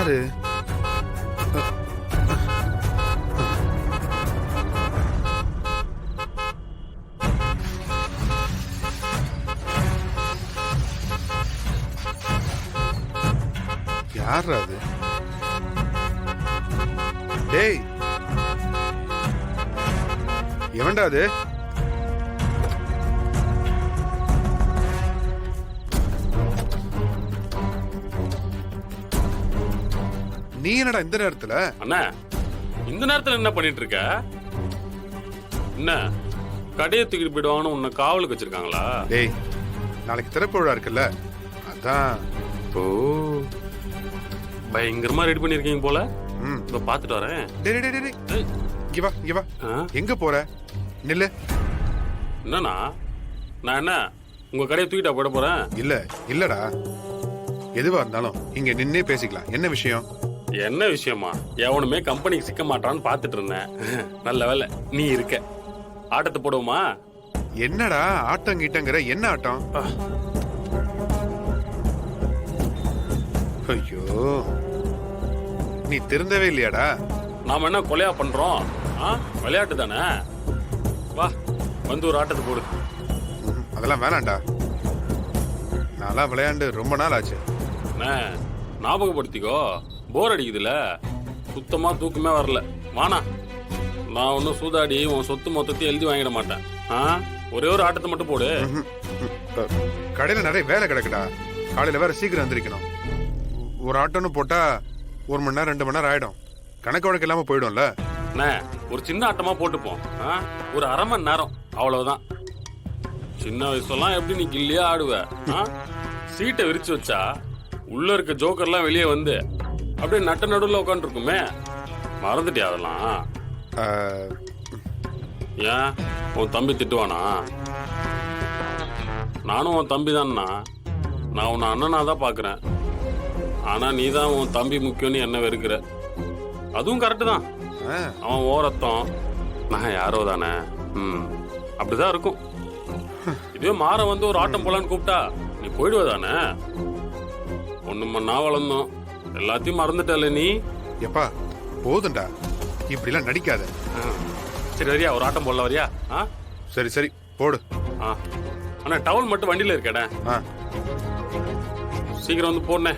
யாரு? யார் அது? டேய், எவன்டா அது? நீ என்னடா இந்த நேரத்துல? அண்ணா, இந்த நேரத்துல என்ன பண்ணிட்டு இருக்க? என்ன கடையை தூக்கிட்டு போயிடுவாங்கன்னு உன்னை காவலுக்கு வச்சிருக்காங்களா? டேய், நாளைக்கு திறப்பு விழா இருக்குல்ல, அதான். ஓ, பயங்கரமா ரெடி பண்ணிருக்கீங்க போல. ம், இப்ப பாத்துட்டு வரேன். டேய் டேய் டேய், ஏய், இங்க வா இங்க வா. ஆ? எங்க போற? நில்லு. என்னண்ணா, நான் என்ன உங்க கடையை தூக்கிட்டா போயிட போறேன்? இல்ல இல்லடா, எதுவா இருந்தாலும் இங்க நின்னே பேசிக்கலாம். என்ன விஷயம்? என்ன விஷயமா? எவனுமே கம்பெனிக்கு சிக்க மாட்டான்னு பாத்துட்டு இருந்தேன். நல்ல வேலை நீ இருக்க. ஆட்டத்தை போடுவோமா? என்னடா ஆட்டம் கீட்டங்கிற? என்ன ஆட்டம்? ஐயோ, நீ திருந்தவே இல்லையாடா? நாம என்ன கொலையா பண்றோம்? விளையாட்டு தானே. வா, வந்து ஒரு ஆட்டத்தை போடு. அதெல்லாம் வேணாண்டா, நான்லாம் விளையாண்டு ரொம்ப நாள் ஆச்சு. அண்ணே, ஞாபகப்படுத்திக்கோ. போர் அடிக்குதுல, சுத்தமா தூக்கமே வரல. வானா, நான் ஒன்னும் சூதாடி உன் சொத்து மொத்தத்தையும் எழுதி வாங்கிட மாட்டேன். ஒரே ஒரு ஆட்டத்தை மட்டும் போடு. கடையில நிறைய வேலை கிடக்குடா. காலையில வேற சீக்கிரம் எந்திரிக்கணும். ஒரு ஆட்டோன்னு போட்டா 1 மணி நேரம் 2 மணி நேரம் ஆயிடும். கணக்கு வழக்கு இல்லாம போயிடும்ல. அண்ணே, ஒரு சின்ன ஆட்டமா போட்டுப்போம். ஒரு அரை மணி நேரம், அவ்வளவுதான். சின்ன வயசுலாம் எப்படி நீ கில்லியா ஆடுவ? சீட்டை விரிச்சு வச்சா உள்ள இருக்க ஜோக்கர்லாம் வெளியே வந்து அப்படியே நட்ட நடுவில் உட்காந்து இருக்குமே. மறந்துட்டியா அதெல்லாம்? ஏன் உன் தம்பி திட்டுவானா? நானும் உன் தம்பி தான்ண்ணா. நான் உன்னை அண்ணனா தான் பாக்குறேன். ஆனா நீ தான் உன் தம்பி முக்கியம்னு என்ன வெறுக்கிற. அதுவும் கரெக்டு தான். அவன் ஓரத்தம், நான் யாரோ தானே. அப்படிதான் இருக்கும். இதுவே மாற வந்து ஒரு ஆட்டம் போலான்னு கூப்பிட்டா நீ போயிடுவதானே? ஒண்ணு மண்ணா வளர்ந்தோம், எல்லாத்தையும் மறந்துட்டல நீ. எப்பா போதுண்டா, இப்படிலாம் நடிக்காத. சரி வரியா, ஒரு ஆட்டம் போடல வரியா? சரி சரி போடு. அண்ணா, டவல் மட்டும் வண்டியில இருக்கேடா. சீக்கிரம் வந்து போடுனே.